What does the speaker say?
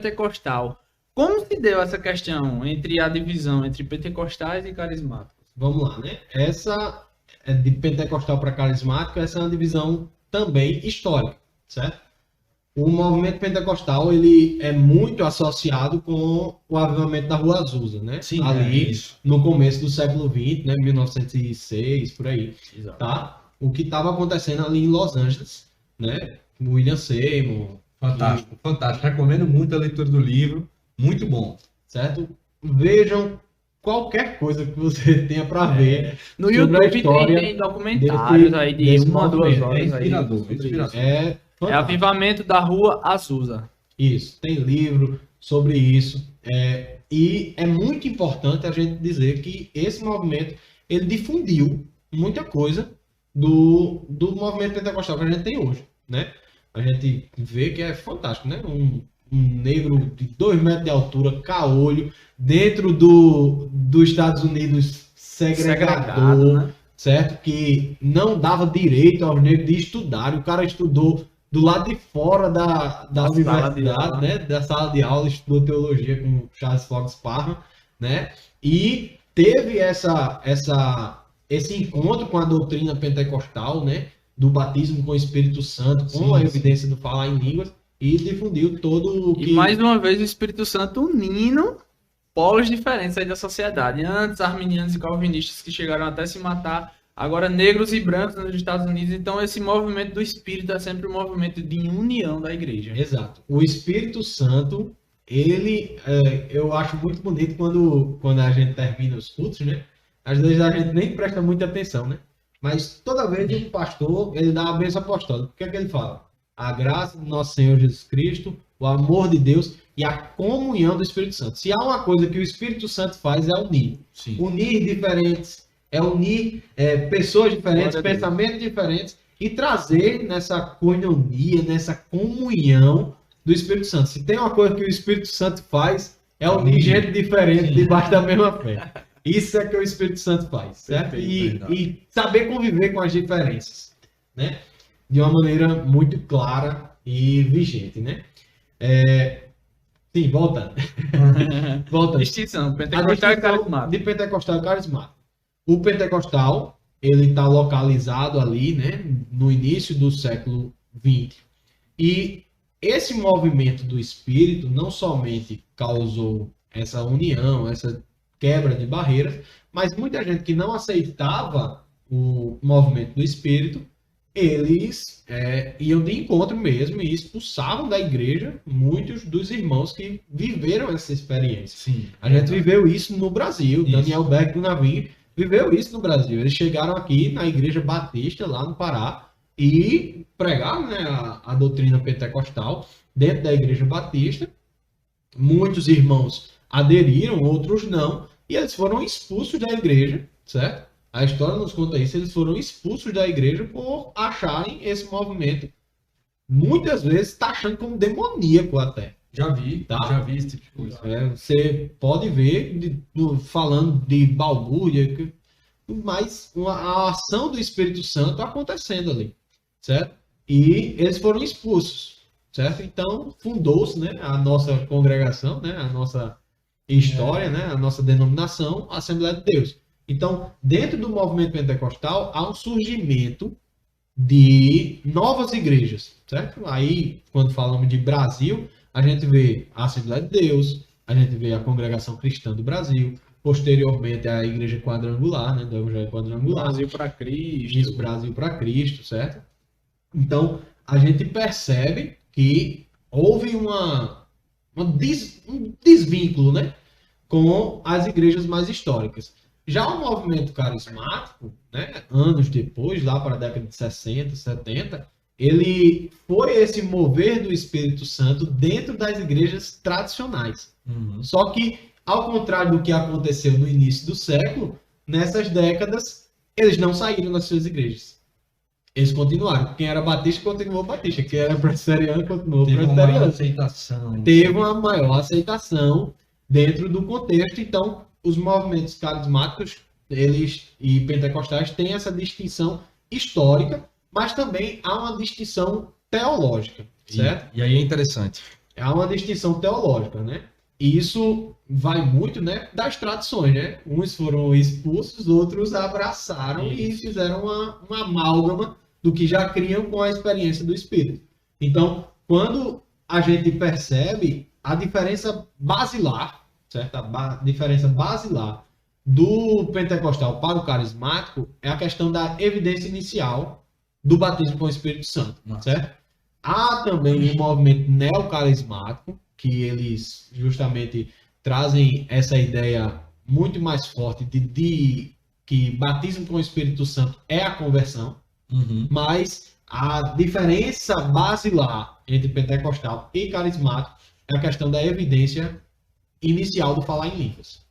pentecostal. Como se deu essa questão entre a divisão entre pentecostais e carismáticos? Vamos lá, né? Essa é de pentecostal para carismático, essa é uma divisão também histórica, certo? O movimento pentecostal, ele é muito associado com o avivamento da Rua Azusa, né? Sim, ali isso. no começo do século XX, né? 1906, por aí, Exato. tá? O que estava acontecendo ali em Los Angeles, né? William Seymour, Fantástico, fantástico. Recomendo muito a leitura do livro. Muito bom. certo? Vejam qualquer coisa que você tenha para ver No sobre a YouTube história tem documentários aí de desse 1 a 2 movimento. horas. É inspirador, aí sobre inspirador. isso. É É fantástico. Avivamento da Rua Azusa. Isso, tem livro sobre isso. E é muito importante a gente dizer que esse movimento, ele difundiu muita coisa do movimento pentecostal que a gente tem hoje, né? A gente vê que é fantástico, né? Um negro de 2 metros de altura, caolho, dentro dos Estados Unidos segregador, né? certo? Que não dava direito aos negros de estudar. O cara estudou do lado de fora da sala de universidade, aula. né? Da sala de aula, estudou teologia com Charles Fox Parham, né? E teve esse encontro com a doutrina pentecostal, né? Do batismo com o Espírito Santo, com a evidência do falar em línguas, e difundiu todo o que... E mais uma vez o Espírito Santo unindo polos diferentes aí da sociedade. Antes, arminianos e calvinistas que chegaram até se matar, agora negros e brancos nos Estados Unidos. Então esse movimento do Espírito é sempre um movimento de união da igreja. Exato. O Espírito Santo, eu acho muito bonito quando a gente termina os cultos, né? Às vezes a gente nem presta muita atenção, né? Mas toda vez o pastor, ele dá a bênção apostólica. O que é que ele fala? A graça do nosso Senhor Jesus Cristo, o amor de Deus e a comunhão do Espírito Santo. Se há uma coisa que o Espírito Santo faz, é unir. Sim. Unir diferentes, unir pessoas diferentes, Glória a Deus. pensamentos diferentes e trazer nessa coinonia, nessa comunhão do Espírito Santo. Se tem uma coisa que o Espírito Santo faz, é unir gente diferente Sim. debaixo da mesma fé. Isso é que o Espírito Santo faz, certo? Perfeito, E saber conviver com as diferenças, né? De uma maneira muito clara e vigente, né? Sim, voltando. Voltando. Distinção, A pentecostal e distinção carismático. de pentecostal e carismático. O pentecostal, ele está localizado ali, né? No início do século XX. E esse movimento do Espírito não somente causou essa união, essa quebra de barreiras, mas muita gente que não aceitava o movimento do Espírito, eles iam de encontro mesmo e expulsavam da igreja muitos dos irmãos que viveram essa experiência. Sim. A gente viveu isso no Brasil. Isso. Daniel Beck do Navim viveu isso no Brasil. Eles chegaram aqui na Igreja Batista, lá no Pará, e pregaram, né, a doutrina pentecostal dentro da Igreja Batista. Muitos irmãos aderiram, outros não, e eles foram expulsos da igreja, certo? A história nos conta isso, eles foram expulsos da igreja por acharem esse movimento, muitas vezes taxando como demoníaco até. Já vi esse tipo de coisa. Você pode ver falando de balbúrdia, mas a ação do Espírito Santo acontecendo ali, certo? E eles foram expulsos, certo? Então fundou-se, né, a nossa congregação, né, a nossa história, né, a nossa denominação, a Assembleia de Deus. Então, dentro do movimento pentecostal, há um surgimento de novas igrejas, certo? Aí, quando falamos de Brasil, a gente vê a Assembleia de Deus, a gente vê a Congregação Cristã do Brasil, posteriormente a Igreja Quadrangular, né, do Evangelho Quadrangular. Brasil para Cristo. Isso, Brasil para Cristo, certo? Então, a gente percebe que houve um desvínculo, né, com as igrejas mais históricas. Já o movimento carismático, né, anos depois, lá para a década de 60, 70, ele foi esse mover do Espírito Santo dentro das igrejas tradicionais. Uhum. Só que, ao contrário do que aconteceu no início do século, nessas décadas, eles não saíram das suas igrejas. Eles continuaram. Quem era batista, continuou batista. Quem era presbiteriano, continuou Teve uma maior presbiteriano. aceitação. Teve uma maior aceitação dentro do contexto. Então, os movimentos carismáticos e pentecostais têm essa distinção histórica, mas também há uma distinção teológica, certo? E aí é interessante. é uma distinção teológica, né? E isso vai muito, né, das tradições, né? Uns foram expulsos, outros abraçaram e fizeram uma amálgama do que já criam com a experiência do Espírito. Então, quando a gente percebe a diferença basilar, certo? A diferença basilar do pentecostal para o carismático é a questão da evidência inicial do batismo com o Espírito Santo, certo? Há também um movimento neocarismático, que eles justamente trazem essa ideia muito mais forte de que batismo com o Espírito Santo é a conversão, mas a diferença basilar entre pentecostal e carismático é a questão da evidência inicial do falar em línguas.